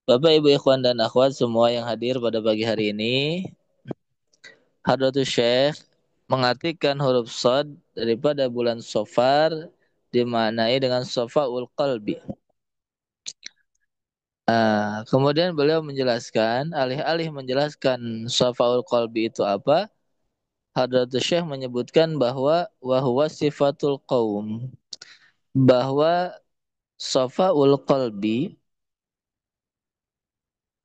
Bapak, Ibu, ikhwan dan akhwat semua yang hadir pada pagi hari ini, Hadratus Syekh mengartikan huruf Shad daripada bulan Safar dimaknai dengan Safaul Qalbi. Kemudian beliau menjelaskan, alih-alih menjelaskan Safaul Qalbi itu apa, Hadratus Syekh menyebutkan bahwa wahwa sifatul qaum, bahwa Safaul Qalbi,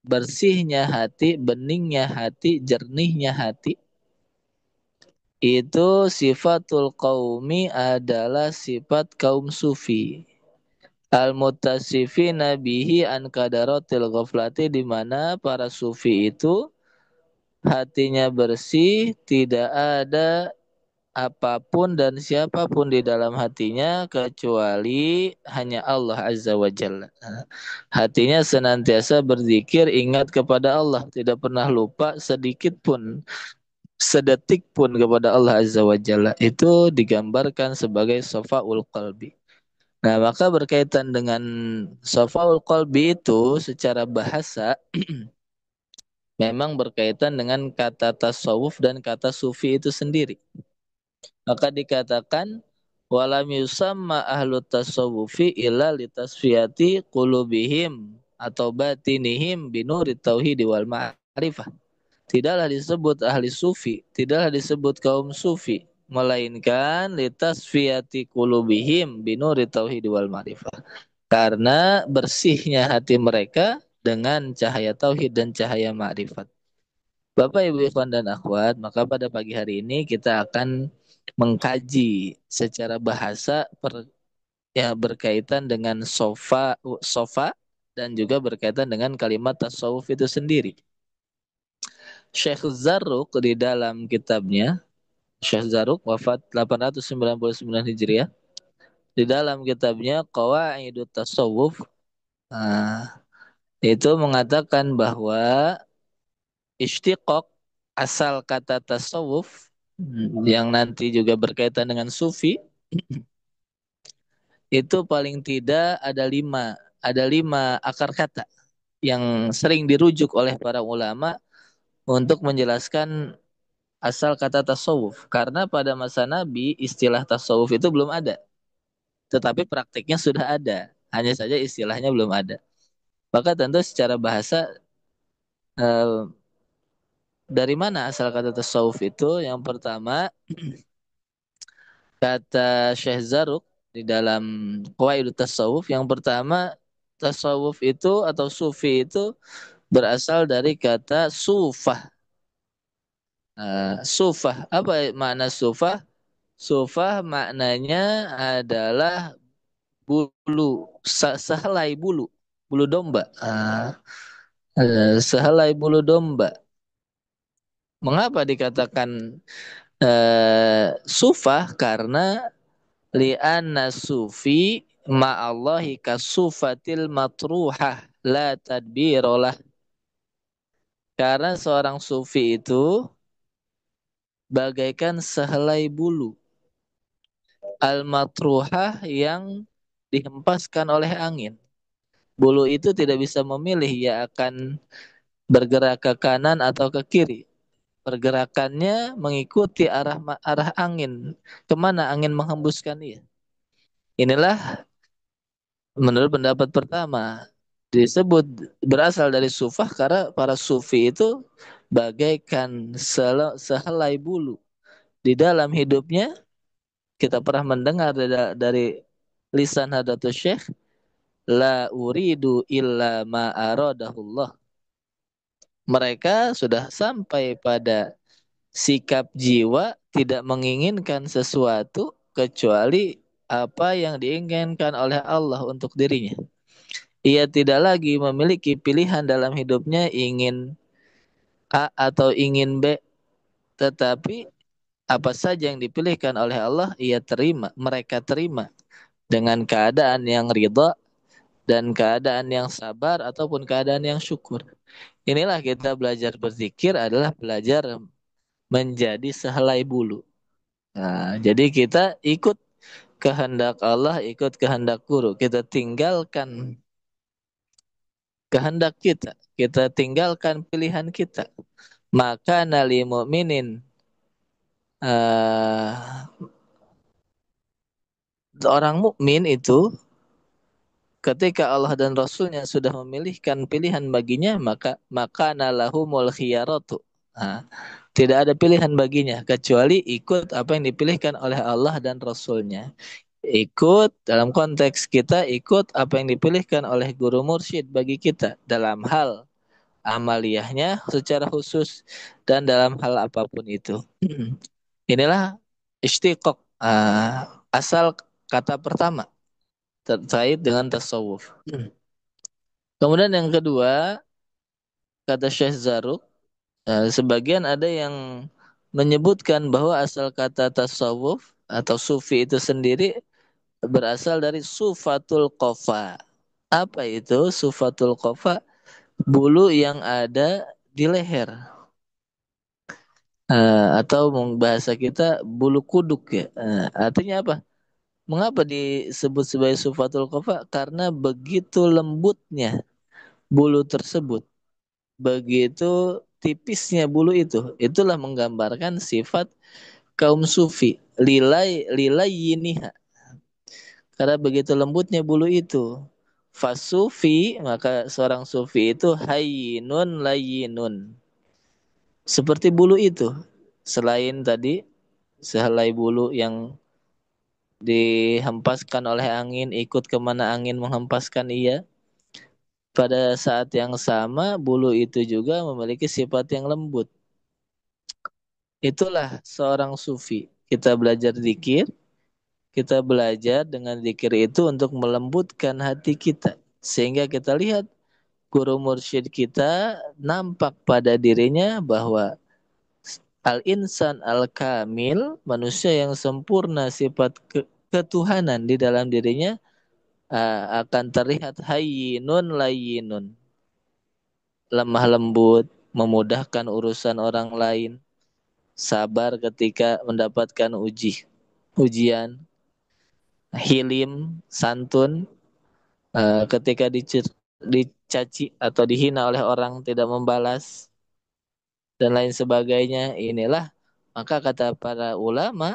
bersihnya hati, beningnya hati, jernihnya hati, itu sifatul qaumi adalah sifat kaum sufi. Al-muttasifina bihi an kadaratil ghaflati, di mana para sufi itu hatinya bersih, tidak ada apapun dan siapapun di dalam hatinya kecuali hanya Allah Azza wa Jalla. Hatinya senantiasa berzikir, ingat kepada Allah, tidak pernah lupa sedikit pun, sedetik pun kepada Allah Azza wa Jalla. Itu digambarkan sebagai safaul qalbi. Nah, maka berkaitan dengan safaul qalbi itu secara bahasa memang berkaitan dengan kata tasawuf dan kata sufi itu sendiri. Maka dikatakan walam yusamma ahlu tasawufi illa litasfiyati qulubihim atau batinihim binuri tauhid wal ma'rifah. Tidaklah disebut ahli sufi, tidaklah disebut kaum sufi, melainkan litasfiyati qulubihim binuri tauhid wal ma'rifah. Karena bersihnya hati mereka dengan cahaya tauhid dan cahaya ma'rifat. Bapak, Ibu, Ikhwan dan Akhwat, maka pada pagi hari ini kita akan mengkaji secara bahasa berkaitan dengan sofa dan juga berkaitan dengan kalimat tasawuf itu sendiri. Syekh Zarruq di dalam kitabnya, Syekh Zarruq wafat 899 Hijriah, di dalam kitabnya Qawaidut Tasawuf, nah, itu mengatakan bahwa istiqaq, asal kata tasawuf, yang nanti juga berkaitan dengan sufi, itu paling tidak ada lima akar kata yang sering dirujuk oleh para ulama untuk menjelaskan asal kata tasawuf. Karena pada masa Nabi istilah tasawuf itu belum ada, tetapi praktiknya sudah ada. Hanya saja istilahnya belum ada. Maka tentu secara bahasa, eh, dari mana asal kata tasawuf itu? Yang pertama, kata Syekh Zaruk di dalam Qawaidut Tasawuf, yang pertama, tasawuf itu atau sufi itu berasal dari kata sufah. Sufah, apa makna sufah? Sufah maknanya adalah bulu, sehelai bulu, bulu domba. Sehelai bulu domba. Mengapa dikatakan sufah? Karena li'anna sufi ma'allahi kasufatil matruhah la tadbirolah. Karena seorang sufi itu bagaikan sehelai bulu al-matruhah yang dihempaskan oleh angin. Bulu itu tidak bisa memilih, ia akan bergerak ke kanan atau ke kiri. Pergerakannya mengikuti arah angin, kemana angin menghembuskan ia. Inilah menurut pendapat pertama, disebut berasal dari sufah karena para sufi itu bagaikan sehelai bulu. Di dalam hidupnya kita pernah mendengar dari lisan Hadratus Syekh, la uridu illa ma aradahullah. Mereka sudah sampai pada sikap jiwa tidak menginginkan sesuatu kecuali apa yang diinginkan oleh Allah untuk dirinya. Ia tidak lagi memiliki pilihan dalam hidupnya, ingin A atau ingin B, tetapi apa saja yang dipilihkan oleh Allah ia terima, mereka terima dengan keadaan yang ridha dan keadaan yang sabar ataupun keadaan yang syukur. Inilah kita belajar berzikir adalah belajar menjadi sehelai bulu. Nah, jadi kita ikut kehendak Allah, ikut kehendak guru. Kita tinggalkan kehendak kita. Kita tinggalkan pilihan kita. Maka nali mu'minin, eh, orang mukmin itu ketika Allah dan Rasulnya sudah memilihkan pilihan baginya, maka nalahumul khiyaratu. Nah, tidak ada pilihan baginya kecuali ikut apa yang dipilihkan oleh Allah dan Rasulnya. Ikut dalam konteks kita ikut apa yang dipilihkan oleh guru mursyid bagi kita dalam hal amaliyahnya secara khusus dan dalam hal apapun itu. Inilah istiqok, asal kata pertama terkait dengan tasawuf. Kemudian yang kedua, kata Syekh Zaruk, sebagian ada yang menyebutkan bahwa asal kata tasawuf atau sufi itu sendiri berasal dari sufatul qafa. Apa itu sufatul qafa? Bulu yang ada di leher. Atau bahasa kita bulu kuduk ya. Artinya apa? Mengapa disebut sebagai sufatul qafa? Karena begitu lembutnya bulu tersebut, begitu tipisnya bulu itu. Itulah menggambarkan sifat kaum sufi. Lilai yiniha. Karena begitu lembutnya bulu itu. Fasufi, maka seorang sufi itu hayyinun layinun. Seperti bulu itu. Selain tadi sehelai bulu yang dihempaskan oleh angin, ikut kemana angin menghempaskan ia. Pada saat yang sama, bulu itu juga memiliki sifat yang lembut. Itulah seorang sufi. Kita belajar zikir, kita belajar dengan zikir itu untuk melembutkan hati kita. Sehingga kita lihat guru mursyid kita nampak pada dirinya bahwa al-insan al-kamil, manusia yang sempurna sifat ketuhanan di dalam dirinya, akan terlihat hayyinun layinun, lemah lembut, memudahkan urusan orang lain, sabar ketika mendapatkan ujian, hilim, santun, ketika dicaci atau dihina oleh orang tidak membalas dan lain sebagainya. Inilah maka kata para ulama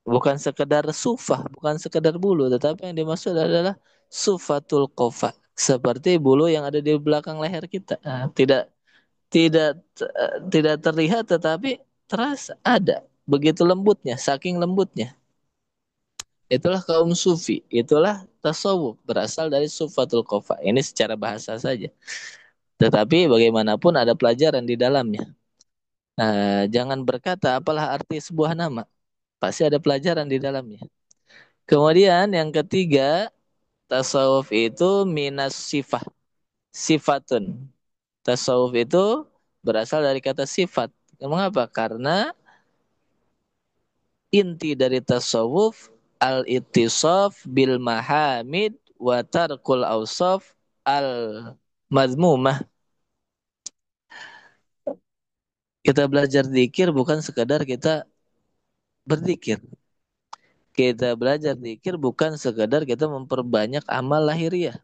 bukan sekedar sufah, bukan sekedar bulu, tetapi yang dimaksud adalah sufatul kofa, seperti bulu yang ada di belakang leher kita. Tidak terlihat tetapi terasa ada. Begitu lembutnya, saking lembutnya. Itulah kaum sufi, itulah tasawuf berasal dari sufatul kofa. Ini secara bahasa saja. Tetapi bagaimanapun ada pelajaran di dalamnya. Jangan berkata apalah arti sebuah nama. Pasti ada pelajaran di dalamnya. Kemudian yang ketiga, tasawuf itu minas sifah, sifatun. Tasawuf itu berasal dari kata sifat. Mengapa? Karena inti dari tasawuf al-ittisaf bil mahamid wa tarkul awsaf al mazmumah. Kita belajar zikir bukan sekadar kita berzikir. Kita belajar zikir bukan sekadar kita memperbanyak amal lahiriah.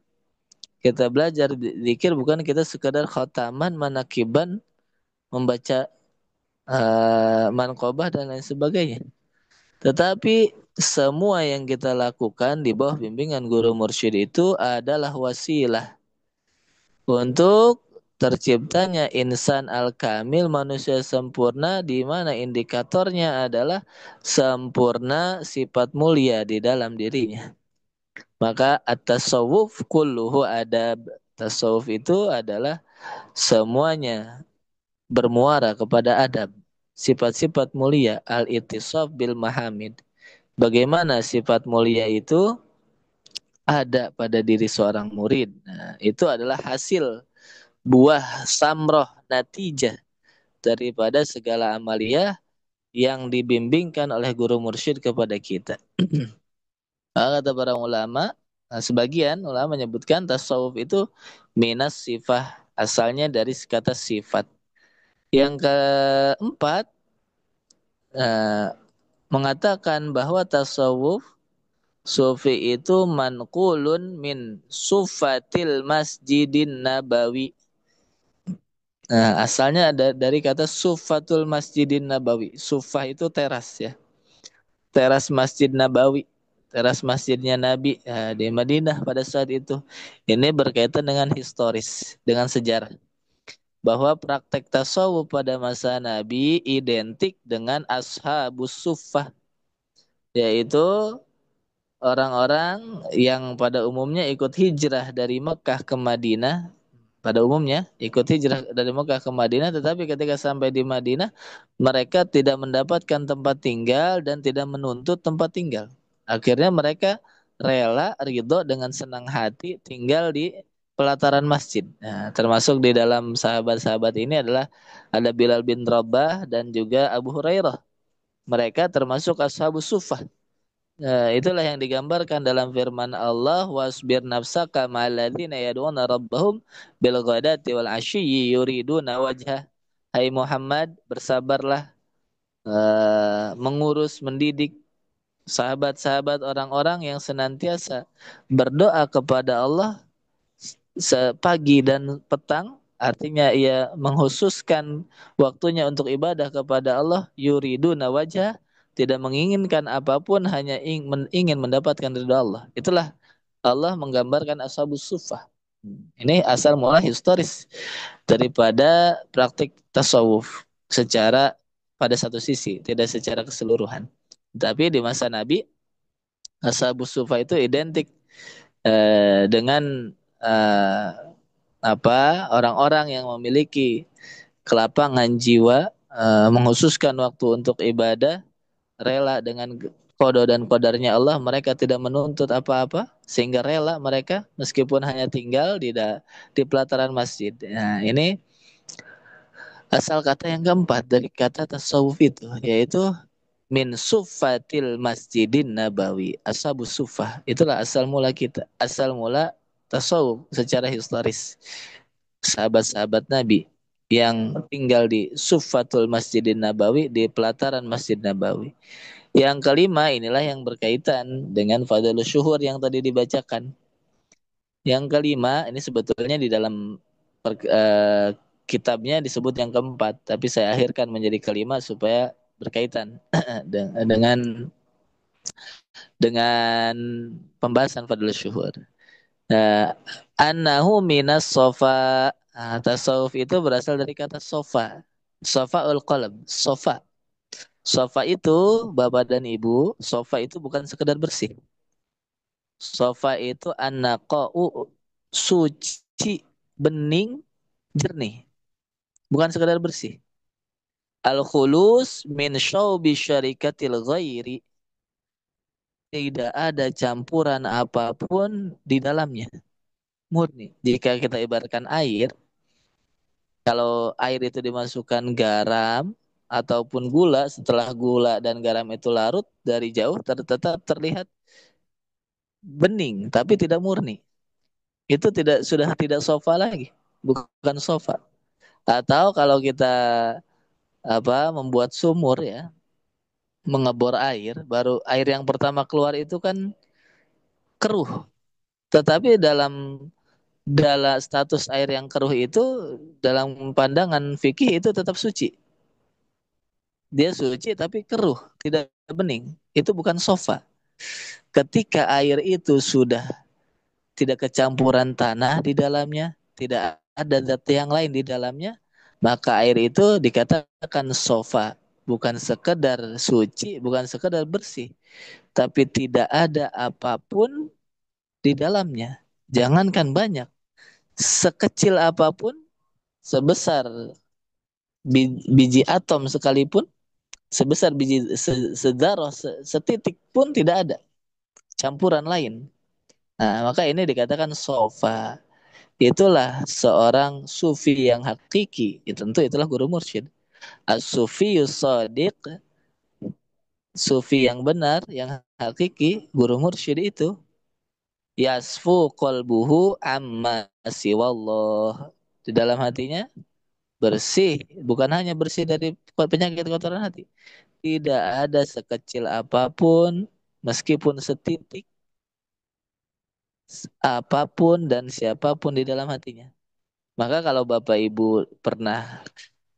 Kita belajar zikir bukan kita sekadar khataman, manakiban, membaca manqobah dan lain sebagainya. Tetapi semua yang kita lakukan di bawah bimbingan guru mursyid itu adalah wasilah untuk terciptanya insan al-kamil, manusia sempurna, di mana indikatornya adalah sempurna sifat mulia di dalam dirinya. Maka at-tasawuf kulluhu adab. Tasawuf itu adalah semuanya bermuara kepada adab. Sifat-sifat mulia, al-ittisaf bil mahamid. Bagaimana sifat mulia itu ada pada diri seorang murid. Nah, itu adalah hasil buah samroh natijah daripada segala amalia yang dibimbingkan oleh guru mursyid kepada kita. Kata para ulama, sebagian ulama menyebutkan tasawuf itu minas sifah, asalnya dari kata sifat. Yang keempat, eh, mengatakan bahwa tasawuf Sufi itu manqulun min sufatil masjidin nabawi. Nah, asalnya ada dari kata sufatul masjidin nabawi. Sufah itu teras ya. Teras Masjid Nabawi. Teras masjidnya Nabi di Madinah pada saat itu. Ini berkaitan dengan historis, dengan sejarah. Bahwa praktek tasawuf pada masa Nabi identik dengan ashabus suffah, yaitu orang-orang yang pada umumnya ikut hijrah dari Mekah ke Madinah, pada umumnya ikut hijrah dari Mekah ke Madinah, tetapi ketika sampai di Madinah mereka tidak mendapatkan tempat tinggal dan tidak menuntut tempat tinggal. Akhirnya mereka rela ridho dengan senang hati tinggal di pelataran masjid. Nah, termasuk di dalam sahabat-sahabat ini adalah ada Bilal bin Rabah dan juga Abu Hurairah. Mereka termasuk ashabus suffah. Itulah yang digambarkan dalam firman Allah, wasbir nafsaka ma'alladzina yad'una rabbahum bil ghadati wal ashiyyi yuriduna wajhah. Hai Muhammad, bersabarlah mengurus mendidik sahabat-sahabat orang-orang yang senantiasa berdoa kepada Allah pagi dan petang, artinya ia menghususkan waktunya untuk ibadah kepada Allah, yuriduna wajah, tidak menginginkan apapun, hanya ingin mendapatkan ridha Allah. Itulah Allah menggambarkan ashabus suffah. Ini asal mula historis daripada praktik tasawuf secara pada satu sisi, tidak secara keseluruhan. Tapi di masa Nabi, ashabus suffah itu identik dengan eh, orang-orang yang memiliki kelapangan jiwa, menghususkan waktu untuk ibadah, rela dengan kodo dan kodarnya Allah, mereka tidak menuntut apa-apa, sehingga rela mereka meskipun hanya tinggal di pelataran masjid. Nah, ini asal kata yang keempat dari kata tasawuf itu, yaitu min sufatil masjidin nabawi. Ashabus sufah, itulah asal mula kita, asal mula tasawuf secara historis. Sahabat-sahabat Nabi yang tinggal di Sufatul Masjidin Nabawi, di pelataran Masjid Nabawi. Yang kelima, inilah yang berkaitan dengan Fadlus Syuhur yang tadi dibacakan. Yang kelima, ini sebetulnya di dalam kitabnya disebut yang keempat, tapi saya akhirkan menjadi kelima supaya berkaitan dengan dengan pembahasan Fadlus Syuhur. Nah, annahu minas sofa. Nah, tasawuf itu berasal dari kata sofa. Sofa ul qalam. Sofa. Sofa itu, bapak dan ibu, sofa itu bukan sekedar bersih. Sofa itu anaqa'u, suci, bening, jernih. Bukan sekedar bersih. Al-khulus min syaubi syarikatil ghairi. Tidak ada campuran apapun di dalamnya. Murni. Jika kita ibaratkan air, kalau air itu dimasukkan garam ataupun gula, setelah gula dan garam itu larut, dari jauh tetap terlihat bening tapi tidak murni. Itu sudah tidak sofa lagi, bukan sofa. Atau kalau kita membuat sumur ya, mengebor air, baru air yang pertama keluar itu kan keruh. Tetapi dalam dalam status air yang keruh itu, dalam pandangan fikih itu tetap suci. Dia suci tapi keruh, tidak bening. Itu bukan sofa. Ketika air itu sudah tidak kecampuran tanah di dalamnya, tidak ada zat yang lain di dalamnya, maka air itu dikatakan sofa. Bukan sekedar suci, bukan sekedar bersih, tapi tidak ada apapun di dalamnya. Jangankan banyak, sekecil apapun, sebesar biji atom sekalipun, sebesar biji sedaroh setitik pun tidak ada campuran lain. Nah, maka ini dikatakan sofa. Itulah seorang sufi yang hakiki. Tentu itulah guru mursyid. As-sufiyus sadiq, sufi yang benar, yang hakiki, guru mursyid itu yasfu qalbuhu amma siwallah. Di dalam hatinya bersih, bukan hanya bersih dari penyakit kotoran hati. Tidak ada sekecil apapun, meskipun setitik apapun dan siapapun di dalam hatinya. Maka kalau Bapak Ibu pernah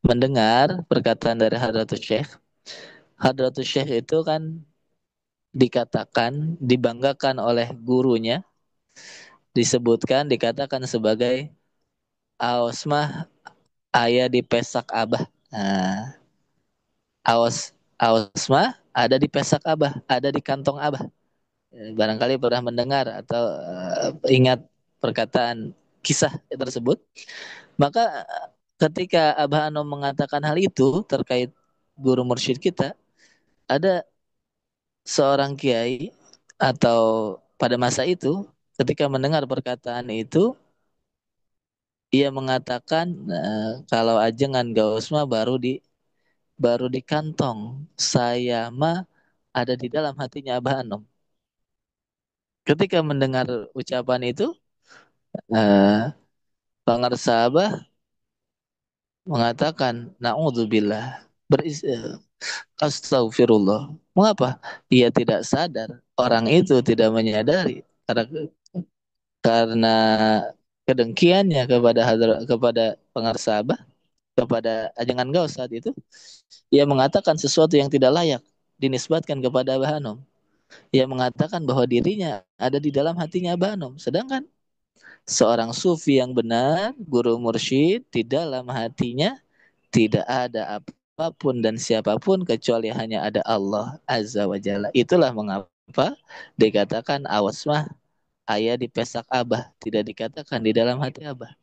mendengar perkataan dari Hadratus Syekh itu kan dikatakan, dibanggakan oleh gurunya, disebutkan, dikatakan sebagai Aos mah ayah di pesak abah. Nah, Aos mah ada di pesak abah, ada di kantong abah. Barangkali pernah mendengar atau ingat perkataan kisah tersebut. Maka ketika Abah Anom mengatakan hal itu terkait guru mursyid kita, ada seorang kiai atau pada masa itu ketika mendengar perkataan itu ia mengatakan kalau ajengan gaus mah baru di kantong, saya mah ada di dalam hatinya Abah Anom. Ketika mendengar ucapan itu, eh, pengarsa Abah mengatakan, "Na'udzubillah." Astagfirullah. Mengapa? Ia tidak sadar. Orang itu tidak menyadari karena kedengkiannya kepada pengarsa Abah, kepada ajangan Gaus saat itu, ia mengatakan sesuatu yang tidak layak dinisbatkan kepada Abah Anom. Ia mengatakan bahwa dirinya ada di dalam hatinya Abah Anom. Sedangkan seorang sufi yang benar, guru mursyid, di dalam hatinya tidak ada apapun dan siapapun kecuali hanya ada Allah Azza wa Jalla. Itulah mengapa dikatakan awas mah ayah di pesak abah, tidak dikatakan di dalam hati abah.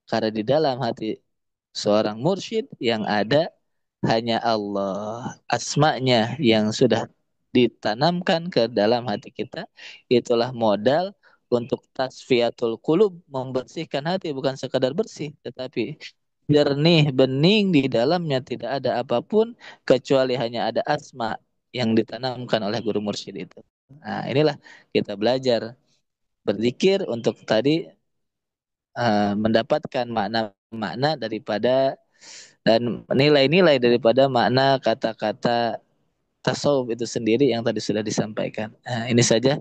Karena di dalam hati seorang mursyid yang ada hanya Allah, asmanya yang sudah ditanamkan ke dalam hati kita, itulah modal untuk tasfiyatul qulub, membersihkan hati, bukan sekadar bersih tetapi jernih, bening, di dalamnya tidak ada apapun kecuali hanya ada asma yang ditanamkan oleh guru mursyid itu. Nah, inilah kita belajar berzikir untuk tadi mendapatkan makna-makna daripada dan nilai-nilai daripada makna kata-kata tasawuf itu sendiri yang tadi sudah disampaikan. Nah, ini saja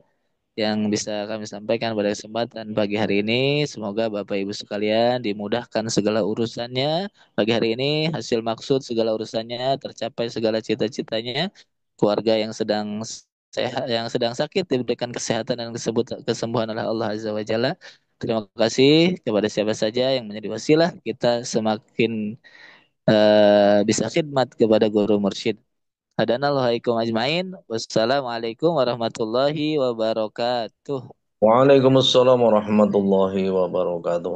yang bisa kami sampaikan pada kesempatan pagi hari ini. Semoga Bapak Ibu sekalian dimudahkan segala urusannya pagi hari ini, hasil maksud segala urusannya, tercapai segala cita-citanya, keluarga yang sedang sehat, yang sedang sakit diberikan kesehatan dan kesembuhan oleh Allah Azza wa Jalla. Terima kasih kepada siapa saja yang menjadi wasilah kita semakin bisa khidmat kepada guru mursyid. Hadanallahaikum ajmain. Wassalamualaikum warahmatullahi wabarakatuh. Waalaikumsalam warahmatullahi wabarakatuh.